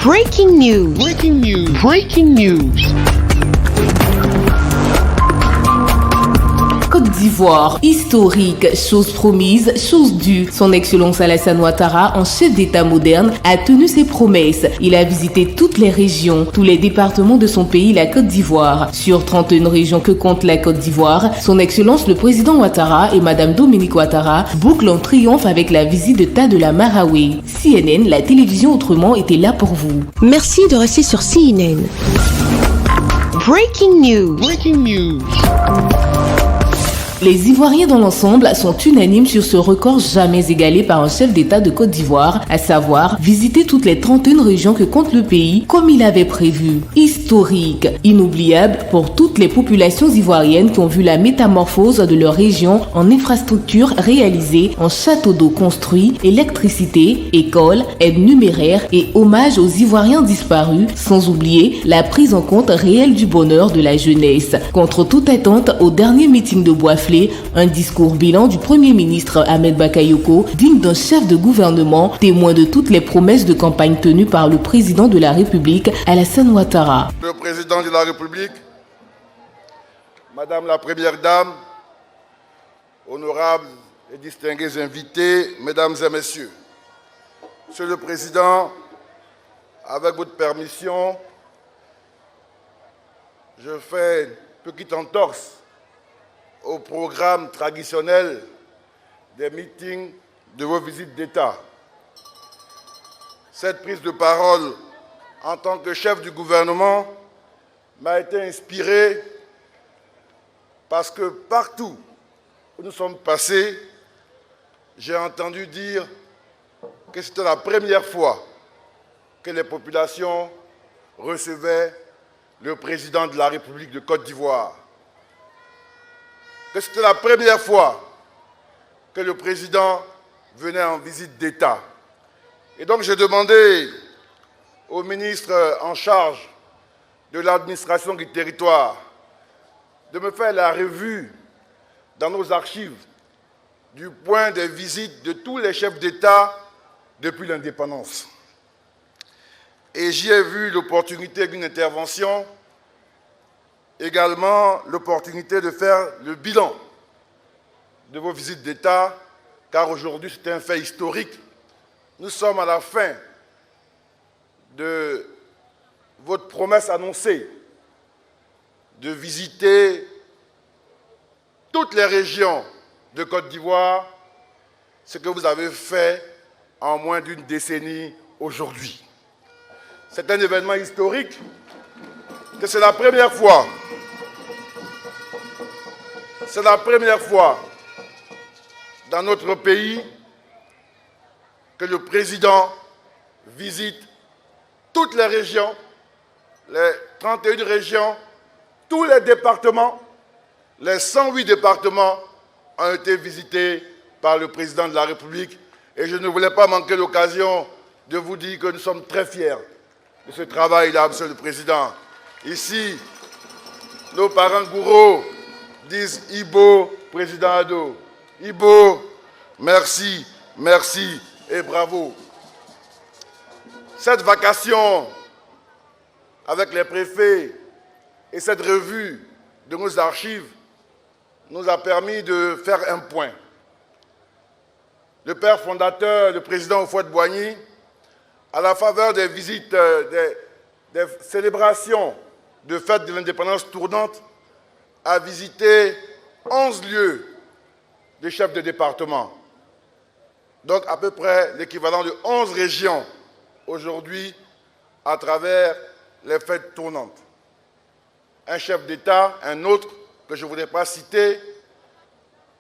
Breaking news. Breaking news. Breaking news. Côte d'Ivoire, historique, chose promise, chose due. Son Excellence Alassane Ouattara, en chef d'État moderne, a tenu ses promesses. Il a visité toutes les régions, tous les départements de son pays, la Côte d'Ivoire. Sur 31 régions que compte la Côte d'Ivoire, son Excellence le Président Ouattara et Madame Dominique Ouattara bouclent en triomphe avec la visite de Tas de la Maraoué. CNN, la télévision autrement, était là pour vous. Merci de rester sur CNN. Breaking news. Breaking news. Les Ivoiriens dans l'ensemble sont unanimes sur ce record jamais égalé par un chef d'État de Côte d'Ivoire, à savoir visiter toutes les 31 régions que compte le pays comme il avait prévu. Historique, inoubliable pour toutes les populations ivoiriennes qui ont vu la métamorphose de leur région en infrastructures réalisées, en châteaux d'eau construits, électricité, écoles, aide numéraire et hommage aux Ivoiriens disparus, sans oublier la prise en compte réelle du bonheur de la jeunesse. Contre toute attente, au dernier meeting de Boisflé, un discours bilan du Premier ministre Ahmed Bakayoko, digne d'un chef de gouvernement, témoin de toutes les promesses de campagne tenues par le président de la République, Alassane Ouattara. Le président de la République, Madame la Première Dame, honorables et distingués invités, Mesdames et Messieurs, Monsieur le Président, avec votre permission, je fais une petite entorse au programme traditionnel des meetings de vos visites d'État. Cette prise de parole en tant que chef du gouvernement m'a été inspirée parce que partout où nous sommes passés, j'ai entendu dire que c'était la première fois que les populations recevaient le président de la République de Côte d'Ivoire. Que c'était la première fois que le président venait en visite d'État. Et donc j'ai demandé au ministre en charge de l'administration du territoire de me faire la revue dans nos archives du point des visites de tous les chefs d'État depuis l'indépendance. Et j'y ai vu l'opportunité d'une intervention, également l'opportunité de faire le bilan de vos visites d'État, car aujourd'hui c'est un fait historique. Nous sommes à la fin de votre promesse annoncée de visiter toutes les régions de Côte d'Ivoire, ce que vous avez fait en moins d'une décennie aujourd'hui. C'est un événement historique, que c'est la première fois. C'est la première fois dans notre pays que le président visite toutes les régions, les 31 régions, tous les départements, les 108 départements ont été visités par le président de la République. Et je ne voulais pas manquer l'occasion de vous dire que nous sommes très fiers de ce travail-là, Monsieur le Président. Ici, nos parents gourous disent Ibo, Président Ado. Ibo, merci, merci et bravo. Cette vacation avec les préfets et cette revue de nos archives nous a permis de faire un point. Le père fondateur, le président Houphouët-Boigny, à la faveur des visites, des célébrations de fête de l'indépendance tournante, a visité 11 lieux de chefs de département. Donc à peu près l'équivalent de 11 régions aujourd'hui à travers les fêtes tournantes. Un chef d'État, un autre que je ne voudrais pas citer,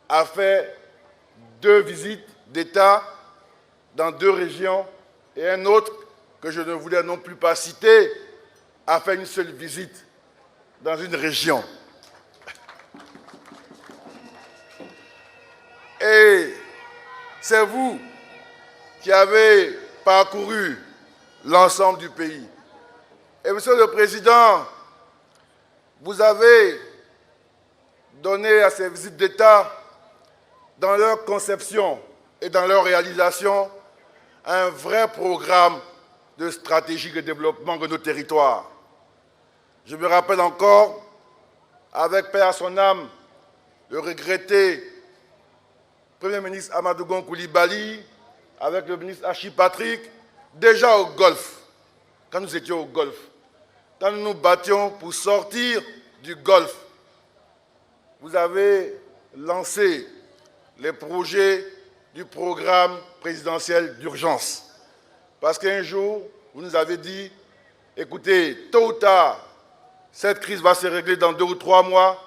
a fait 2 visites d'État dans 2 régions et un autre que je ne voulais non plus pas citer a fait une seule visite dans une région. Et c'est vous qui avez parcouru l'ensemble du pays. Et Monsieur le Président, vous avez donné à ces visites d'État, dans leur conception, et dans leur réalisation un vrai programme de stratégie de développement de nos territoires. Je me rappelle encore, avec paix à son âme, le regretté Premier ministre Amadou Gon Coulibaly, avec le ministre Hachi Patrick, déjà au Golfe, quand nous étions au Golfe, quand nous nous battions pour sortir du Golfe, vous avez lancé les projets du programme présidentiel d'urgence. Parce qu'un jour, vous nous avez dit, écoutez, tôt ou tard, cette crise va se régler dans 2 ou 3 mois,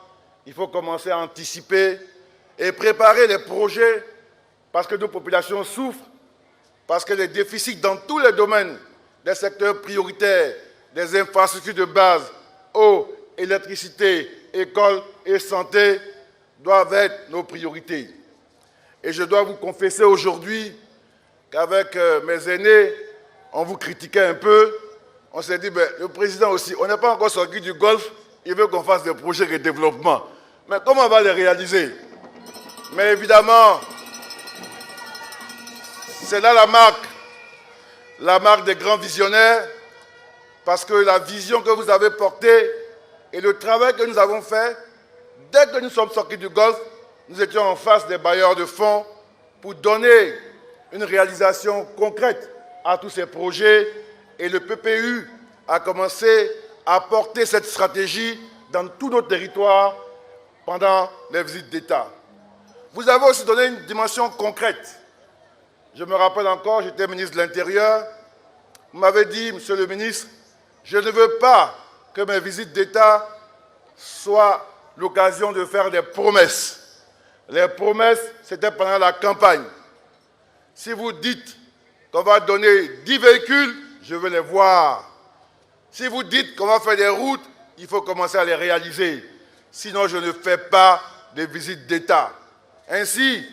il faut commencer à anticiper et préparer les projets parce que nos populations souffrent, parce que les déficits dans tous les domaines des secteurs prioritaires, des infrastructures de base, eau, électricité, école et santé doivent être nos priorités. Et je dois vous confesser aujourd'hui qu'avec mes aînés, on vous critiquait un peu. On s'est dit, ben, le président aussi, on n'est pas encore sorti du Golfe, il veut qu'on fasse des projets de développement. Mais comment on va les réaliser? Mais évidemment, c'est là la marque des grands visionnaires, parce que la vision que vous avez portée et le travail que nous avons fait, dès que nous sommes sortis du Golfe, nous étions en face des bailleurs de fonds pour donner une réalisation concrète à tous ces projets et le PPU a commencé à porter cette stratégie dans tous nos territoires pendant les visites d'État. Vous avez aussi donné une dimension concrète. Je me rappelle encore, j'étais ministre de l'Intérieur, vous m'avez dit, monsieur le ministre, je ne veux pas que mes visites d'État soient l'occasion de faire des promesses. Les promesses, c'était pendant la campagne. Si vous dites qu'on va donner 10 véhicules, je veux les voir. Si vous dites qu'on va faire des routes, il faut commencer à les réaliser. Sinon, je ne fais pas de visites d'État. Ainsi,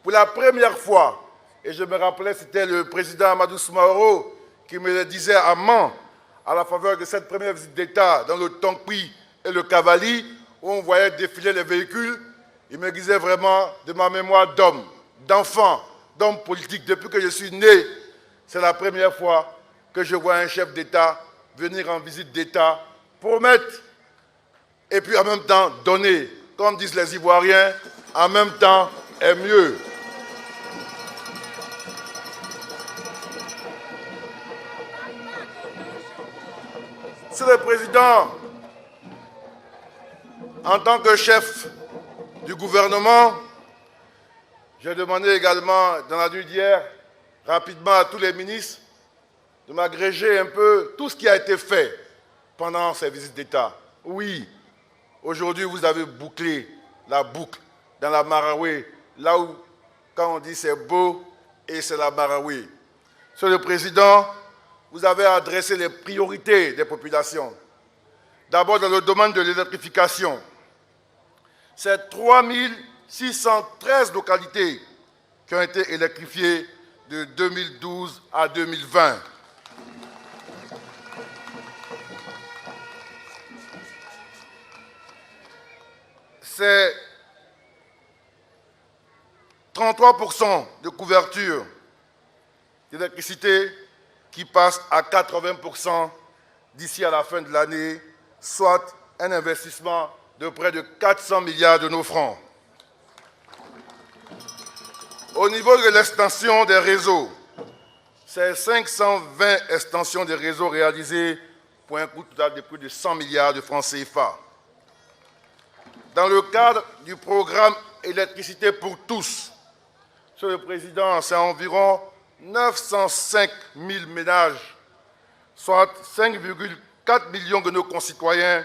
pour la première fois, et je me rappelais, c'était le président Amadou Soumaoro qui me le disait à Mans, à la faveur de cette première visite d'État dans le Tonkpi et le Cavali, où on voyait défiler les véhicules. Il me disait vraiment de ma mémoire d'homme, d'enfant, d'homme politique. Depuis que je suis né, c'est la première fois que je vois un chef d'État venir en visite d'État, promettre et puis en même temps donner. Comme disent les Ivoiriens, en même temps est mieux. Monsieur le Président, en tant que chef du gouvernement, j'ai demandé également dans la nuit d'hier, rapidement à tous les ministres, de m'agréger un peu tout ce qui a été fait pendant ces visites d'État. Oui, aujourd'hui vous avez bouclé la boucle dans la Maraoué, là où, quand on dit c'est beau, et c'est la Maraoué. Monsieur le Président, vous avez adressé les priorités des populations. D'abord dans le domaine de l'électrification. C'est 3613 localités qui ont été électrifiées de 2012 à 2020. C'est 33% de couverture d'électricité qui passe à 80% d'ici à la fin de l'année, soit un investissement de près de 400 milliards de nos francs. Au niveau de l'extension des réseaux, c'est 520 extensions des réseaux réalisées pour un coût total de plus de 100 milliards de francs CFA. Dans le cadre du programme Électricité pour tous, Monsieur le Président, c'est environ 905 000 ménages, soit 5,4 millions de nos concitoyens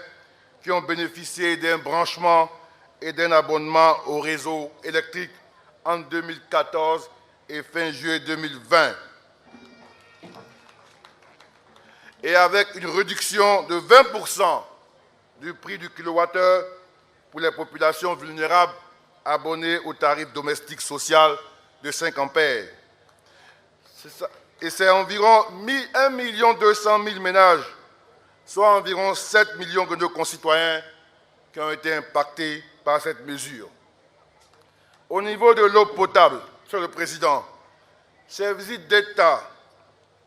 qui ont bénéficié d'un branchement et d'un abonnement au réseau électrique en 2014 et fin juillet 2020. Et avec une réduction de 20% du prix du kilowattheure pour les populations vulnérables abonnées au tarif domestique social de 5 ampères. Et c'est environ 1 200 000 ménages, soit environ 7 millions de nos concitoyens qui ont été impactés par cette mesure. Au niveau de l'eau potable, Monsieur le Président, ces visites d'État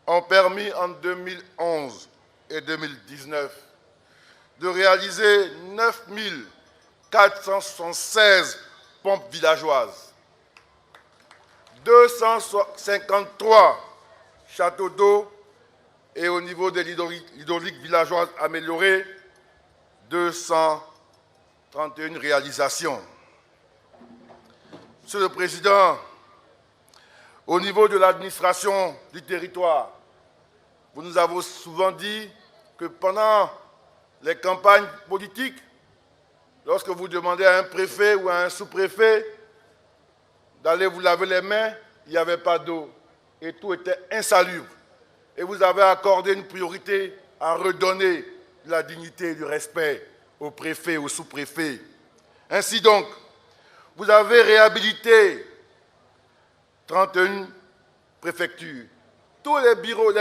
ont permis en 2011 et 2019 de réaliser 9 476 pompes villageoises, 253 châteaux d'eau et au niveau des hydrauliques villageoises améliorées, 231 réalisations. Monsieur le Président, au niveau de l'administration du territoire, vous nous avez souvent dit que pendant les campagnes politiques, lorsque vous demandez à un préfet ou à un sous-préfet d'aller vous laver les mains, il n'y avait pas d'eau et tout était insalubre. Et vous avez accordé une priorité à redonner de la dignité et du respect aux préfets et aux sous-préfets. Ainsi donc, vous avez réhabilité 31 préfectures. Tous les bureaux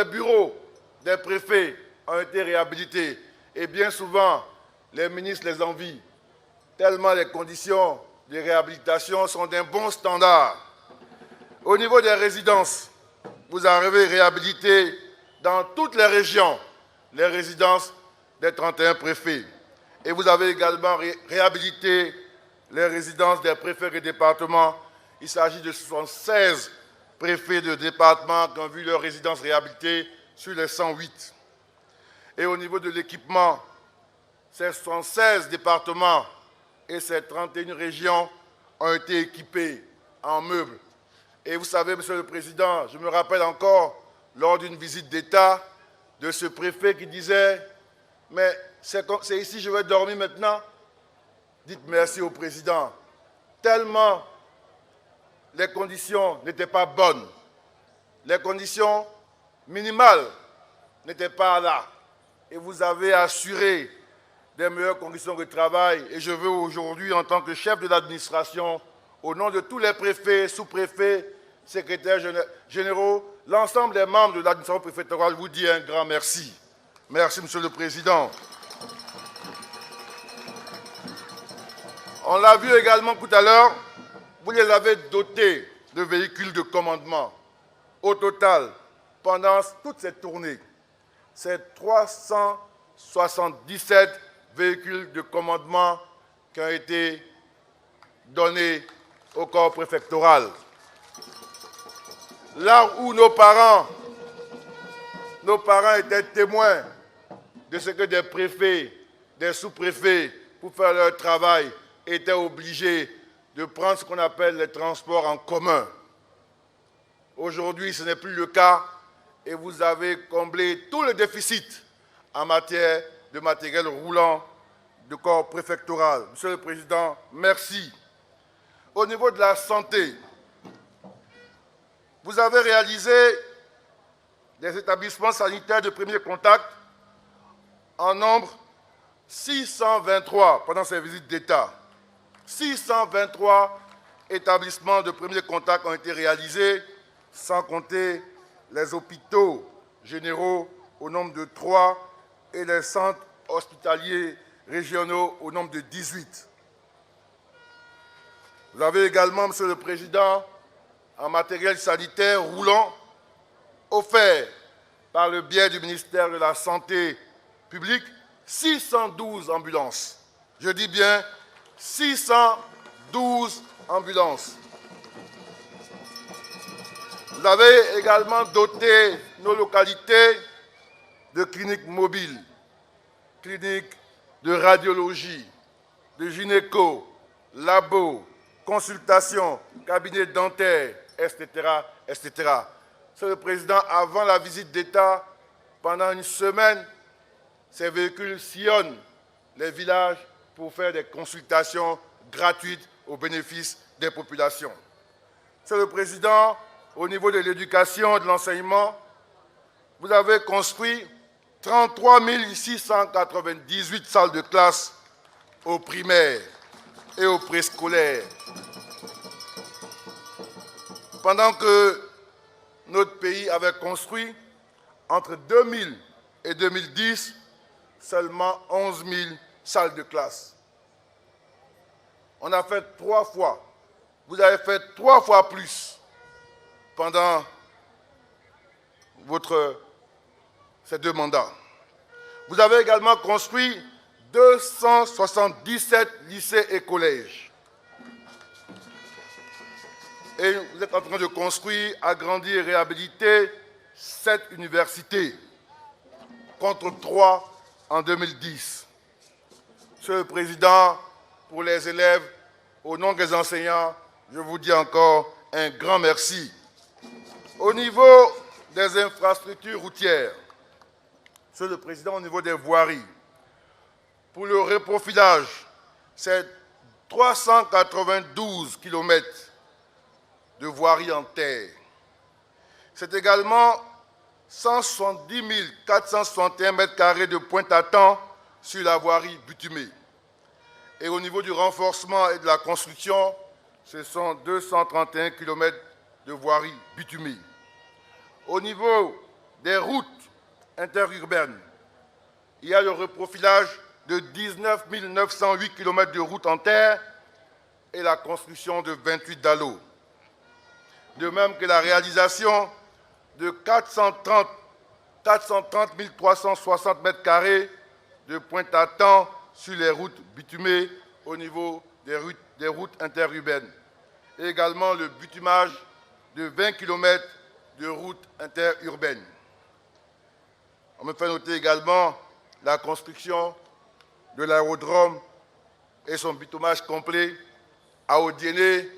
des préfets ont été réhabilités. Et bien souvent, les ministres les envient, tellement les conditions de réhabilitation sont d'un bon standard. Au niveau des résidences, vous avez réhabilité dans toutes les régions les résidences des 31 préfets. Et vous avez également réhabilité les résidences des préfets et départements. Il s'agit de 76 préfets de département qui ont vu leurs résidences réhabilitées sur les 108. Et au niveau de l'équipement, ces 76 départements et ces 31 régions ont été équipés en meubles. Et vous savez, Monsieur le Président, je me rappelle encore, lors d'une visite d'État, de ce préfet qui disait « Mais c'est ici je vais dormir maintenant ?» Dites merci au Président. Tellement les conditions n'étaient pas bonnes. Les conditions minimales n'étaient pas là. Et vous avez assuré des meilleures conditions de travail. Et je veux aujourd'hui, en tant que chef de l'administration, au nom de tous les préfets, sous-préfets, secrétaires généraux, l'ensemble des membres de l'administration préfectorale, vous dire un grand merci. Merci, Monsieur le Président. On l'a vu également tout à l'heure, vous les avez dotés de véhicules de commandement. Au total, pendant toute cette tournée, c'est 377 véhicules de commandement qui ont été donnés au corps préfectoral. Là où nos parents étaient témoins de ce que des préfets, des sous-préfets, pour faire leur travail, étaient obligés de prendre ce qu'on appelle les transports en commun. Aujourd'hui, ce n'est plus le cas et vous avez comblé tout le déficit en matière de matériel roulant du corps préfectoral. Monsieur le Président, merci. Au niveau de la santé, vous avez réalisé des établissements sanitaires de premier contact en nombre 623 pendant ces visites d'État. 623 établissements de premier contact ont été réalisés, sans compter les hôpitaux généraux au nombre de 3 et les centres hospitaliers régionaux au nombre de 18. Vous avez également, Monsieur le Président, en matériel sanitaire roulant, offert par le biais du ministère de la Santé publique, 612 ambulances. Je dis bien 612 ambulances. Vous avez également doté nos localités de cliniques mobiles, cliniques de radiologie, de gynéco, labo, consultation, cabinet dentaire, etc., etc. Monsieur le Président, avant la visite d'État, pendant une semaine, ces véhicules sillonnent les villages pour faire des consultations gratuites au bénéfice des populations. Monsieur le Président, au niveau de l'éducation et de l'enseignement, vous avez construit 33 698 salles de classe aux primaires et aux préscolaires. Pendant que notre pays avait construit, entre 2000 et 2010, seulement 11 000 salles de classe. On a fait 3 fois. Vous avez fait 3 fois plus pendant ces 2 mandats. Vous avez également construit 277 lycées et collèges. Et vous êtes en train de construire, agrandir et réhabiliter 7 universités, contre 3 en 2010. Monsieur le Président, pour les élèves, au nom des enseignants, je vous dis encore un grand merci. Au niveau des infrastructures routières, Monsieur le Président, au niveau des voiries, pour le reprofilage, c'est 392 km de voiries en terre. C'est également 170 461 m² de pointe-à-temps sur la voirie bitumée. Et au niveau du renforcement et de la construction, ce sont 231 km de voirie bitumée. Au niveau des routes interurbaines, il y a le reprofilage de 19 908 km de routes en terre et la construction de 28 dallos. De même que la réalisation de 430 360 m² de pointe-à-temps sur les routes bitumées au niveau des routes interurbaines. Et également le bitumage de 20 km de routes interurbaines. On me fait noter également la construction de l'aérodrome et son bitumage complet à Odiéné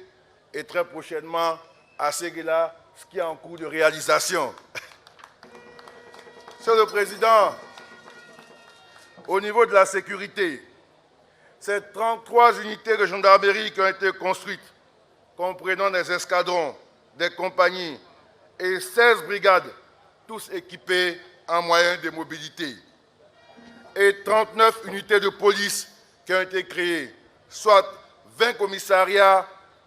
et très prochainement à Séguéla, ce qui est en cours de réalisation. Monsieur le Président, au niveau de la sécurité, c'est 33 unités de gendarmerie qui ont été construites, comprenant des escadrons, des compagnies et 16 brigades, tous équipés en moyens de mobilité. Et 39 unités de police qui ont été créées, soit 20 commissariats,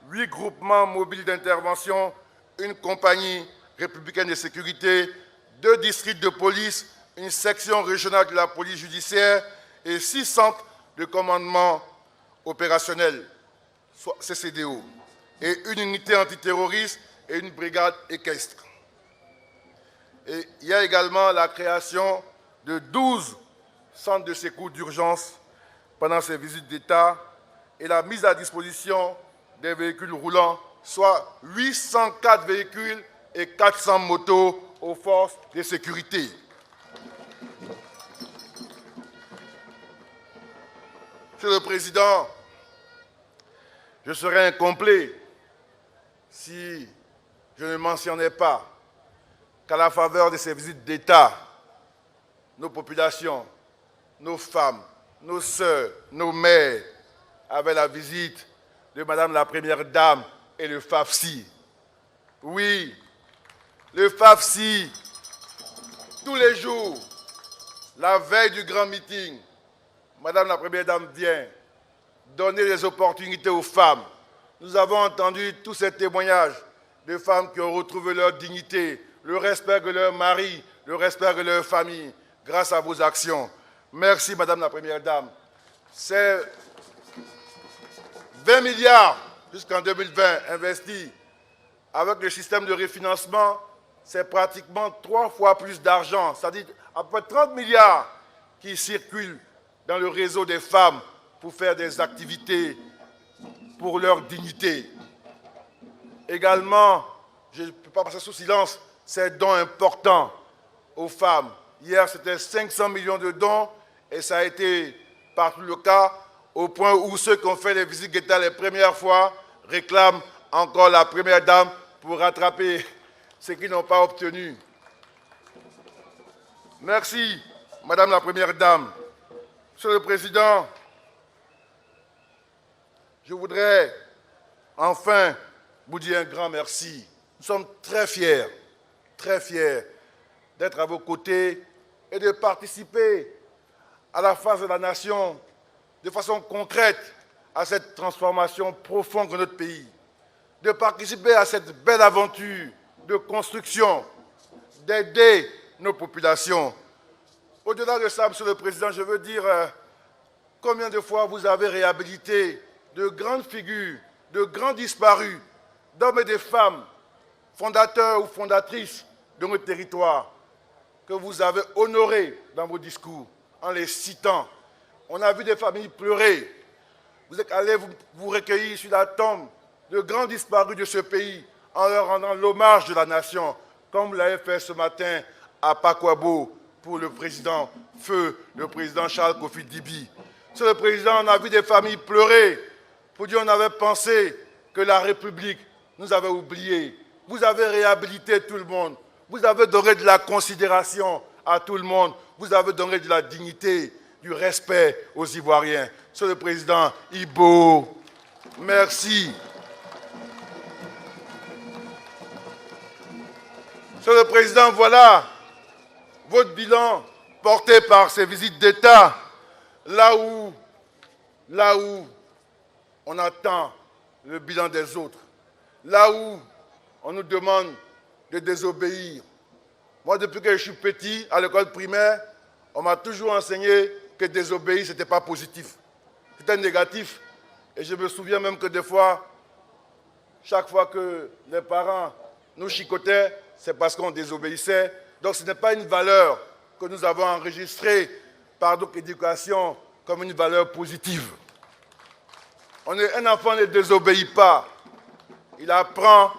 8 groupements mobiles d'intervention, une compagnie républicaine de sécurité, 2 districts de police, une section régionale de la police judiciaire et 6 centres de commandement opérationnel, soit CCDO, et une unité antiterroriste et une brigade équestre. Et il y a également la création de 12 centres de secours d'urgence pendant ces visites d'État et la mise à disposition des véhicules roulants, soit 804 véhicules et 400 motos aux forces de sécurité. Monsieur le Président, je serais incomplet si je ne mentionnais pas qu'à la faveur de ces visites d'État, nos populations, nos femmes, nos sœurs, nos mères avaient la visite de Madame la Première Dame et le FAFSI. Oui, le FAFSI, tous les jours, la veille du grand meeting, Madame la Première Dame vient donner des opportunités aux femmes. Nous avons entendu tous ces témoignages de femmes qui ont retrouvé leur dignité, le respect de leur mari, le respect de leur famille, grâce à vos actions. Merci, Madame la Première Dame. C'est 20 milliards jusqu'en 2020 investis. Avec le système de refinancement, c'est pratiquement 3 fois plus d'argent, c'est-à-dire à peu près 30 milliards qui circulent dans le réseau des femmes pour faire des activités pour leur dignité. Également, je ne peux pas passer sous silence ces dons importants aux femmes. Hier, c'était 500 millions de dons et ça a été partout le cas, au point où ceux qui ont fait les visites d'État les premières fois réclament encore la Première Dame pour rattraper ce qu'ils n'ont pas obtenu. Merci, Madame la Première Dame. Monsieur le Président, je voudrais enfin vous dire un grand merci. Nous sommes très fiers d'être à vos côtés et de participer à la face de la nation de façon concrète à cette transformation profonde de notre pays, de participer à cette belle aventure de construction, d'aider nos populations. Au-delà de ça, Monsieur le Président, je veux dire combien de fois vous avez réhabilité de grandes figures, de grands disparus, d'hommes et de femmes fondateurs ou fondatrices de notre territoire que vous avez honorés dans vos discours en les citant. On a vu des familles pleurer. Vous êtes allés vous recueillir sur la tombe de grands disparus de ce pays en leur rendant l'hommage de la nation, comme vous l'avez fait ce matin à Pakwabo pour le président Feu, le président Charles Kofi Dibi. Monsieur le Président, on a vu des familles pleurer pour dire qu'on avait pensé que la République nous avait oubliés. Vous avez réhabilité tout le monde. Vous avez donné de la considération à tout le monde. Vous avez donné de la dignité, du respect aux Ivoiriens. Monsieur le Président Ibo, merci. Monsieur le Président, voilà votre bilan porté par ces visites d'État, là où on attend le bilan des autres, là où on nous demande de désobéir. Moi, depuis que je suis petit, à l'école primaire, on m'a toujours enseigné que désobéir, ce n'était pas positif. C'était négatif. Et je me souviens même que des fois, chaque fois que les parents nous chicotaient, c'est parce qu'on désobéissait. Donc ce n'est pas une valeur que nous avons enregistrée par notre éducation comme une valeur positive. Un enfant ne désobéit pas. Il apprend,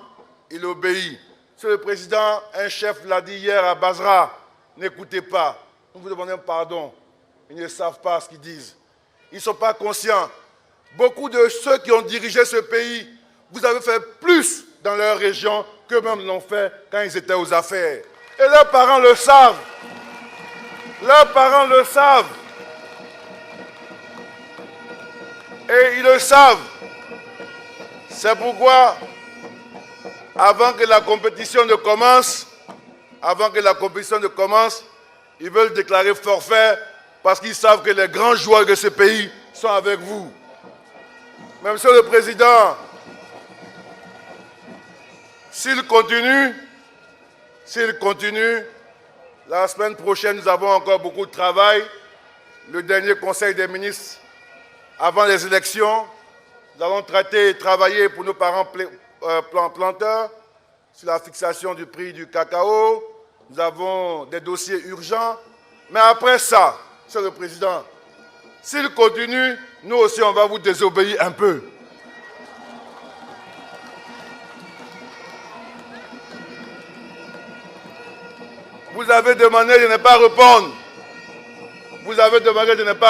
il obéit. Monsieur le Président, un chef l'a dit hier à Basra, n'écoutez pas. Nous vous demandons pardon. Ils ne savent pas ce qu'ils disent. Ils ne sont pas conscients. Beaucoup de ceux qui ont dirigé ce pays, vous avez fait plus dans leur région qu'eux-mêmes l'ont fait quand ils étaient aux affaires. Et leurs parents le savent. Leurs parents le savent. Et ils le savent. C'est pourquoi, avant que la compétition ne commence, ils veulent déclarer forfait parce qu'ils savent que les grands joueurs de ce pays sont avec vous. Mais Monsieur le Président, s'il continue, la semaine prochaine, nous avons encore beaucoup de travail. Le dernier Conseil des ministres, avant les élections, nous allons traiter et travailler pour nos parents planteurs sur la fixation du prix du cacao. Nous avons des dossiers urgents. Mais après ça, Monsieur le Président, s'il continue, nous aussi, on va vous désobéir un peu. Vous avez demandé de ne pas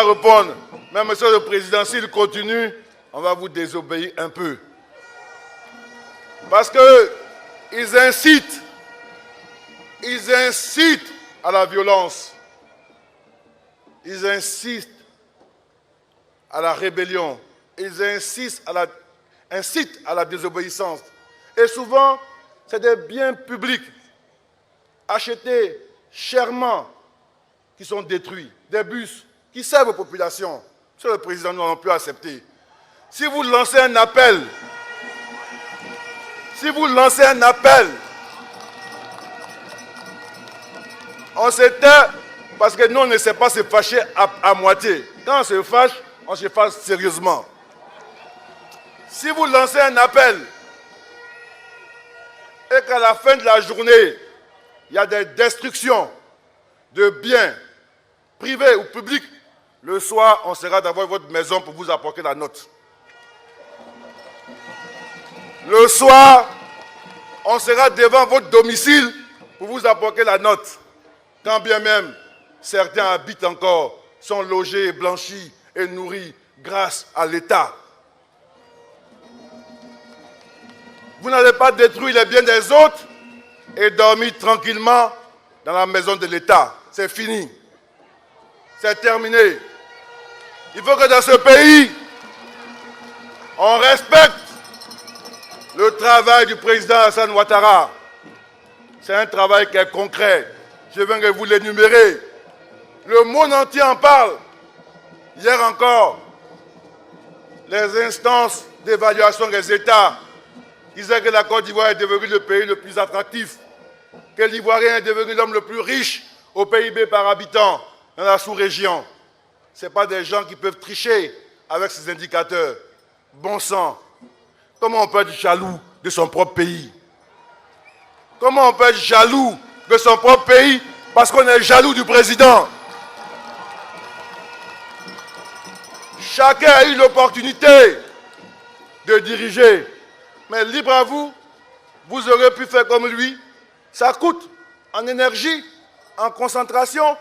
répondre. Mais Monsieur le Président, s'il continue, on va vous désobéir un peu. Parce qu'ils incitent à la violence. Ils incitent à la rébellion. Ils incitent à la désobéissance. Et souvent, c'est des biens publics achetés chèrement qui sont détruits. Des bus qui servent aux populations. Monsieur le Président, nous n'allons plus accepter. Si vous lancez un appel, on s'éteint parce que nous, on ne sait pas se fâcher à moitié. Quand on se fâche sérieusement. Si vous lancez un appel et qu'à la fin de la journée, il y a des destructions de biens privés ou publics, le soir, on sera devant votre maison pour vous apporter la note. Le soir, on sera devant votre domicile pour vous apporter la note. Quand bien même certains habitent encore, sont logés, blanchis et nourris grâce à l'État. Vous n'allez pas détruire les biens des autres et dormir tranquillement dans la maison de l'État. C'est fini. C'est terminé. Il faut que dans ce pays, on respecte le travail du président Hassan Ouattara. C'est un travail qui est concret. Je viens de vous l'énumérer. Le monde entier en parle. Hier encore, les instances d'évaluation des États disaient que la Côte d'Ivoire est devenue le pays le plus attractif, que l'Ivoirien est devenu l'homme le plus riche au PIB par habitant dans la sous-région. Ce ne sont pas des gens qui peuvent tricher avec ces indicateurs. Bon sang, comment on peut être jaloux de son propre pays? Comment on peut être jaloux de son propre pays parce qu'on est jaloux du président? Chacun a eu l'opportunité de diriger. Mais libre à vous, vous aurez pu faire comme lui. Ça coûte en énergie, en concentration,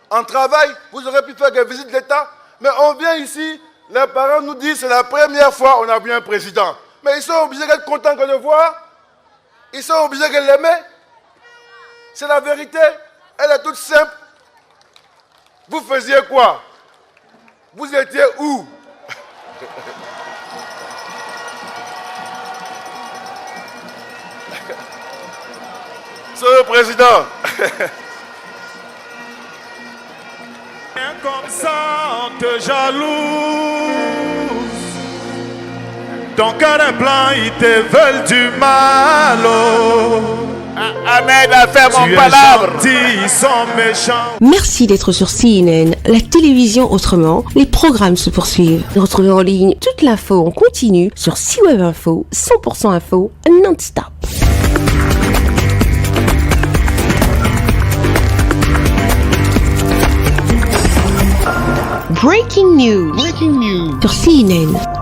en travail. Vous aurez pu faire des visites d'État. Mais on vient ici, les parents nous disent c'est la première fois qu'on a vu un président. Mais ils sont obligés d'être contents de le voir. Ils sont obligés de l'aimer. C'est la vérité. Elle est toute simple. Vous faisiez quoi? Vous étiez où? Monsieur le Président. Comme ça, on te jalouse. Ton cœur est blanc, ils te veulent du mal. Ahmed a fait mon Tu es palabre. gentil, ils sont méchants. Merci d'être sur CNN, la télévision autrement. Les programmes se poursuivent. Retrouvez en ligne toute l'info en continu sur CWeb Info, 100% info, non-stop. Breaking news Breaking news. sur CNN.